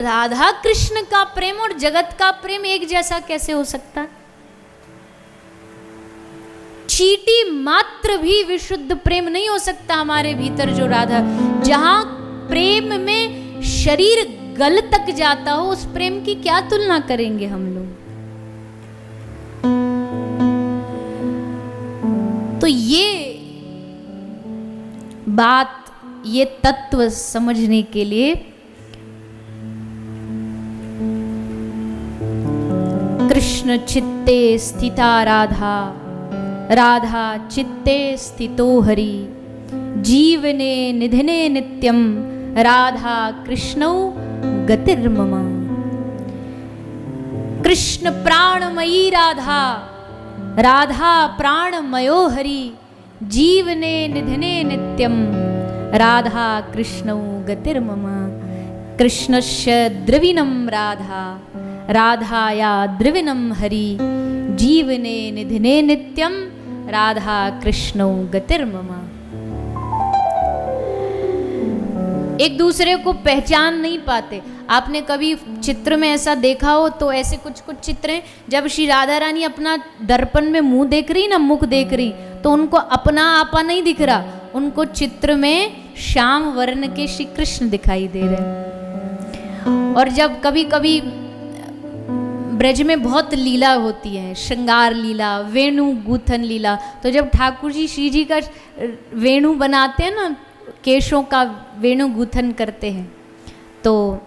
राधा कृष्ण का प्रेम और जगत का प्रेम एक जैसा कैसे हो सकता है? चींटी मात्र भी विशुद्ध प्रेम नहीं हो सकता हमारे भीतर जो राधा, जहां प्रेम में शरीर गल तक जाता हो, उस प्रेम की क्या तुलना करेंगे हम लोग। तो ये बात, ये तत्व समझने के लिए कृष्ण चित्ते स्थिता राधा, राधा चित्ते स्थितो हरि, जीवने निधिने नित्यम, राधा कृष्णौ गतिर्मम। कृष्ण प्राणमयी राधा, राधा प्राणमयो हरि, जीवने निधिने नित्यम, राधा कृष्णौ गतिर्मम। कृष्णस्य द्रविणं राधा, राधाया द्रविणं हरि, जीवने निधिने नित्यम, राधा कृष्णौ गतिर्मम। एक दूसरे को पहचान नहीं पाते। आपने कभी चित्र में ऐसा देखा हो तो ऐसे कुछ कुछ चित्र हैं, जब श्री राधा रानी अपना दर्पण में मुंह देख रही ना, मुख देख रही, तो उनको अपना आपा नहीं दिख रहा, उनको चित्र में श्याम वर्ण के श्री कृष्ण दिखाई दे रहे। और जब कभी कभी ब्रज में बहुत लीला होती है, श्रृंगार लीला, वेणु गूथन लीला, तो जब ठाकुर जी श्री जी का वेणु बनाते हैं ना, केशों का वेणु गूथन करते हैं, तो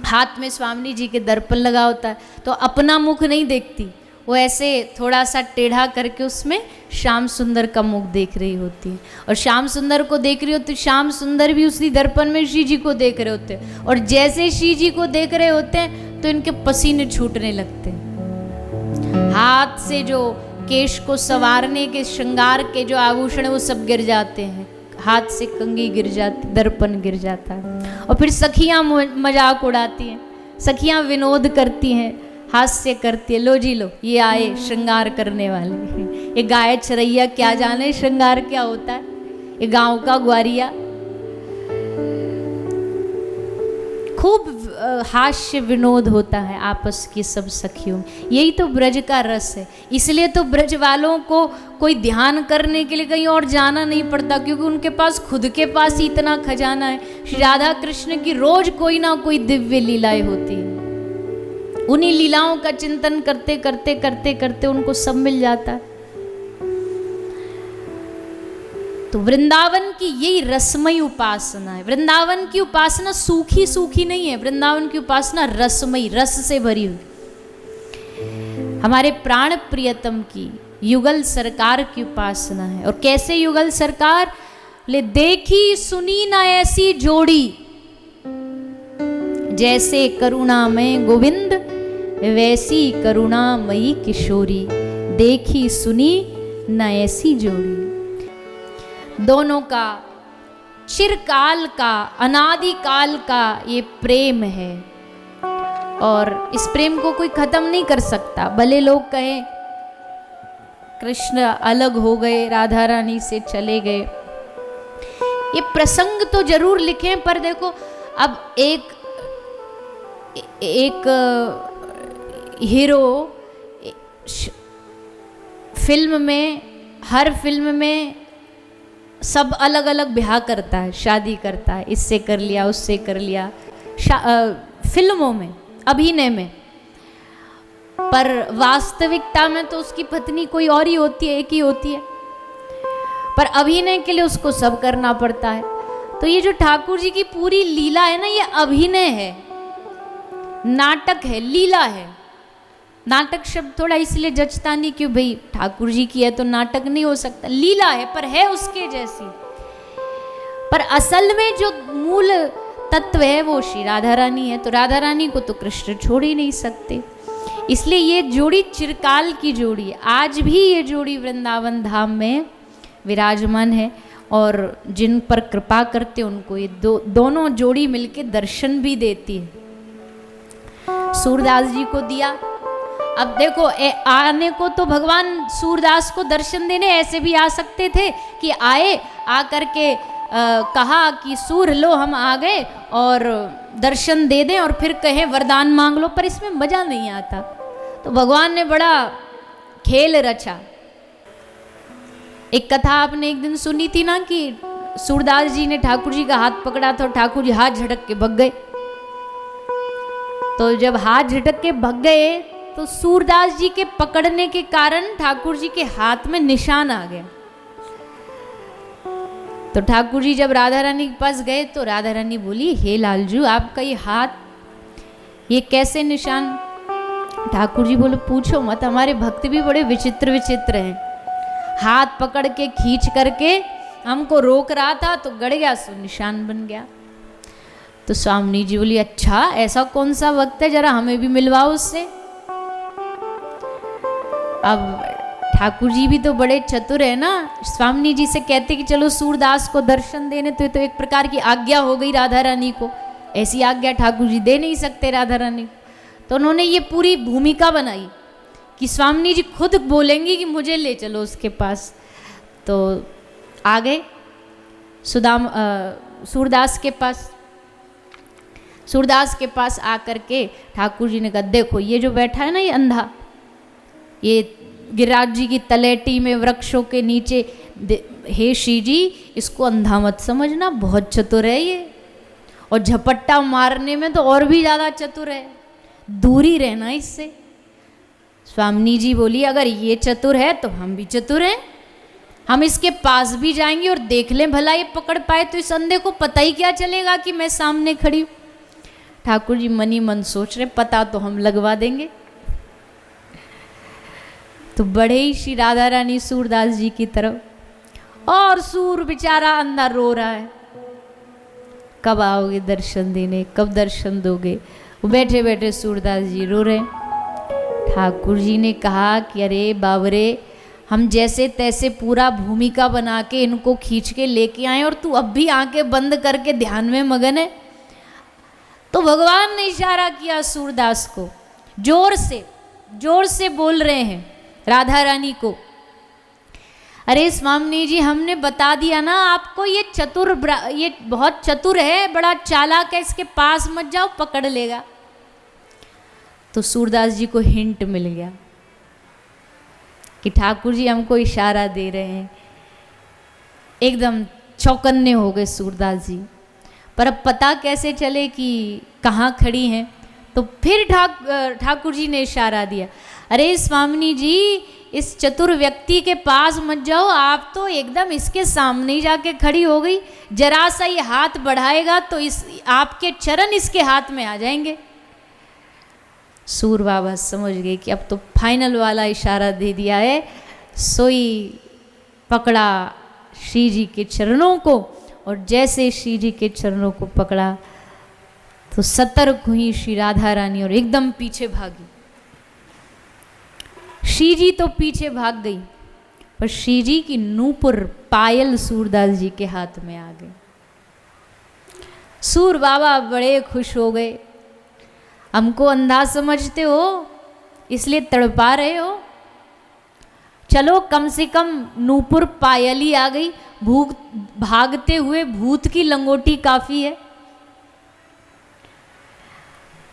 हाथ में स्वामी जी के दर्पण लगा होता है, तो अपना मुख नहीं देखती, वो ऐसे थोड़ा सा टेढ़ा करके उसमें श्याम सुंदर का मुख देख रही होती है, और श्याम सुंदर को देख रही होती, श्याम सुंदर भी उसी दर्पण में श्री जी को देख रहे होते हैं, और जैसे श्री जी को देख रहे होते हैं तो इनके पसीने छूटने लगते हैं। हाथ से जो केश को संवारने के श्रृंगार के जो आभूषण वो सब गिर जाते हैं, हाथ से कंघी गिर जाती, दर्पण गिर जाता है। और फिर सखियां मजाक उड़ाती हैं, सखियां विनोद करती हैं, हास्य करती है, लो जी लो, ये आए श्रृंगार करने वाले। ये गाय चरैया क्या जाने श्रृंगार क्या होता है, ये गांव का ग्वारिया। खूब हास्य विनोद होता है आपस की सब सखियों में। यही तो ब्रज का रस है। इसलिए तो ब्रज वालों को कोई ध्यान करने के लिए कहीं और जाना नहीं पड़ता, क्योंकि उनके पास खुद के पास ही इतना खजाना है। श्री राधा कृष्ण की रोज कोई ना कोई दिव्य लीलाएं होती है। उन्हीं लीलाओं का चिंतन करते करते करते करते उनको सब मिल जाता है। तो वृंदावन की यही रसमयी उपासना है। वृंदावन की उपासना सूखी सूखी नहीं है, वृंदावन की उपासना रसमयी, रस से भरी हुई। हमारे प्राण प्रियतम की युगल सरकार की उपासना है। और कैसे युगल सरकार? ले देखी सुनी ना ऐसी जोड़ी, जैसे करुणामय गोविंद वैसी करुणामयी किशोरी, देखी सुनी ना ऐसी जोड़ी। दोनों का चिरकाल का, अनादिकाल का ये प्रेम है, और इस प्रेम को कोई खत्म नहीं कर सकता। भले लोग कहें कृष्ण अलग हो गए, राधा रानी से चले गए, ये प्रसंग तो जरूर लिखें, पर देखो अब एक हीरो फिल्म में, हर फिल्म में सब अलग अलग ब्याह करता है, शादी करता है, इससे कर लिया उससे कर लिया, फिल्मों में, अभिनय में। पर वास्तविकता में तो उसकी पत्नी कोई और ही होती है, एक ही होती है, पर अभिनय के लिए उसको सब करना पड़ता है। तो ये जो ठाकुर जी की पूरी लीला है ना, ये अभिनय है, नाटक है, लीला है। नाटक शब्द थोड़ा इसलिए जचता नहीं क्यों भाई ठाकुर जी की है तो नाटक नहीं हो सकता, लीला है, पर है उसके जैसी। पर असल में जो मूल तत्व है वो श्री राधा रानी है, तो राधा रानी को तो कृष्ण छोड़ ही नहीं सकते। इसलिए ये जोड़ी चिरकाल की जोड़ी है। आज भी ये जोड़ी वृंदावन धाम में विराजमान है, और जिन पर कृपा करते उनको ये दोनों जोड़ी मिलके दर्शन भी देती है। सूरदास जी को दिया, अब देखो आने को तो भगवान सूरदास को दर्शन देने ऐसे भी आ सकते थे कि आए, आ करके कहा कि सूर लो हम आ गए और दर्शन दे दें और फिर कहें वरदान मांग लो, पर इसमें मज़ा नहीं आता। तो भगवान ने बड़ा खेल रचा। एक कथा आपने एक दिन सुनी थी ना कि सूरदास जी ने ठाकुर जी का हाथ पकड़ा था और ठाकुर जी हाथ झटक के भग गए। तो जब हाथ झटक के भग गए तो सूरदास जी के पकड़ने के कारण ठाकुर जी के हाथ में निशान आ गया। तो ठाकुर जी जब राधा रानी के पास गए तो राधा रानी बोली, हे लालजू आपका ये हाथ, ये कैसे निशान? ठाकुर जी बोले, पूछो मत, हमारे भक्त भी बड़े विचित्र विचित्र हैं। हाथ पकड़ के खींच करके हमको रोक रहा था तो गड़ गया, सो निशान बन गया। तो स्वामी जी बोली, अच्छा ऐसा कौन सा वक्त है, जरा हमें भी मिलवाओ उससे। अब ठाकुर जी भी तो बड़े चतुर है ना, स्वामी जी से कहते कि चलो सूरदास को दर्शन देने, तो ये तो एक प्रकार की आज्ञा हो गई राधा रानी को। ऐसी आज्ञा ठाकुर जी दे नहीं सकते राधा रानी को। तो उन्होंने ये पूरी भूमिका बनाई कि स्वामी जी खुद बोलेंगी कि मुझे ले चलो उसके पास। तो आ गए सूरदास के पास। सूरदास के पास आकर के ठाकुर जी ने कहा, देखो ये जो बैठा है ना ये अंधा, ये गिरिराज जी की तलेटी में वृक्षों के नीचे, हे श्री जी इसको अंधा मत समझना, बहुत चतुर है ये, और झपट्टा मारने में तो और भी ज़्यादा चतुर है, दूरी रहना इससे। स्वामी जी बोली, अगर ये चतुर है तो हम भी चतुर हैं, हम इसके पास भी जाएंगे और देख लें भला ये पकड़ पाए तो इस अंधे को पता ही क्या चलेगा कि मैं सामने खड़ी हूँ। ठाकुर जी मन ही मन सोच रहे, पता तो हम लगवा देंगे। तो बढ़े ही श्री राधा रानी सूरदास जी की तरफ, और सूर बेचारा अंधा रो रहा है, कब आओगे दर्शन देने, कब दर्शन दोगे। वो बैठे बैठे सूरदास जी रो रहे। ठाकुर जी ने कहा कि अरे बाबरे, हम जैसे तैसे पूरा भूमिका बना के इनको खींच के लेके आए और तू अब भी आंखें बंद करके ध्यान में मगन है। तो भगवान ने इशारा किया सूरदास को, जोर से बोल रहे हैं राधा रानी को, अरे स्वामी जी हमने बता दिया ना आपको, ये बहुत चतुर है, बड़ा चालाक है, इसके पास मत जाओ, पकड़ लेगा। तो सूरदास जी को हिंट मिल गया कि ठाकुर जी हमको इशारा दे रहे हैं। एकदम चौकन्ने हो गए सूरदास जी, पर अब पता कैसे चले कि कहाँ खड़ी हैं। तो फिर ठाकुर जी ने इशारा दिया, अरे स्वामी जी इस चतुर व्यक्ति के पास मत जाओ, आप तो एकदम इसके सामने ही जाके खड़ी हो गई, जरा सा ये हाथ बढ़ाएगा तो आपके चरण इसके हाथ में आ जाएंगे। सूर बाबा समझ गए कि अब तो फाइनल वाला इशारा दे दिया है। सोई पकड़ा श्री जी के चरणों को, और जैसे श्री जी के चरणों को पकड़ा तो सतर्क हुई श्री राधा रानी और एकदम पीछे भागी। श्री जी तो पीछे भाग गई, पर श्री जी की नूपुर पायल सूरदास जी के हाथ में आ गई। सूर बाबा बड़े खुश हो गए, हमको अंधा समझते हो इसलिए तड़पा रहे हो, चलो कम से कम नूपुर पायल ही आ गई, भागते हुए भूत की लंगोटी काफी है।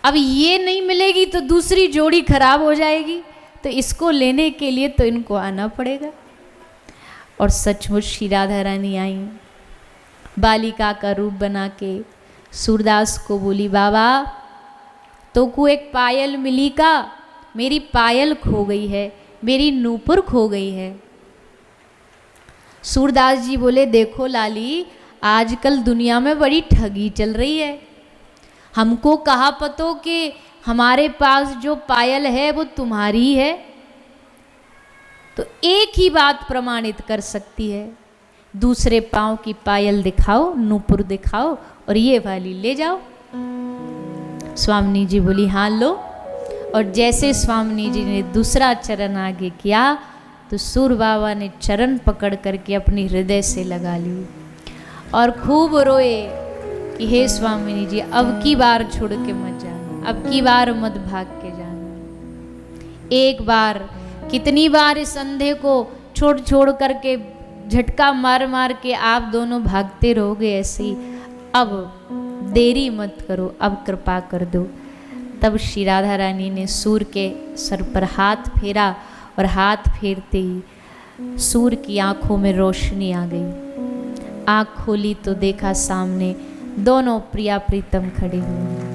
अब ये नहीं मिलेगी तो दूसरी जोड़ी खराब हो जाएगी, तो इसको लेने के लिए तो इनको आना पड़ेगा। और सचमुच श्री राधा रानी आई, बालिका का रूप बना के सूरदास को बोली, बाबा तो को एक पायल मिली का, मेरी पायल खो गई है, मेरी नूपुर खो गई है। सूरदास जी बोले, देखो लाली आजकल दुनिया में बड़ी ठगी चल रही है, हमको कहा पतो कि हमारे पास जो पायल है वो तुम्हारी है, तो एक ही बात प्रमाणित कर सकती है, दूसरे पांव की पायल दिखाओ, नूपुर दिखाओ और ये वाली ले जाओ। स्वामी जी बोली, हाँ लो। और जैसे स्वामी जी ने दूसरा चरण आगे किया तो सूर बाबा ने चरण पकड़ करके अपनी हृदय से लगा ली और खूब रोए कि हे स्वामी जी अब की बार छोड़ के मत जाना, अब की बार मत भाग के जाना। एक बार कितनी बार इस अंधे को छोड़ छोड़ करके झटका मार मार के आप दोनों भागते रहोगे ऐसे ही, अब देरी मत करो, अब कृपा कर दो। तब श्री राधा रानी ने सूर के सर पर हाथ फेरा और हाथ फेरते ही सूर की आंखों में रोशनी आ गई। आंख खोली तो देखा सामने दोनों प्रिया प्रीतम खड़े हुए।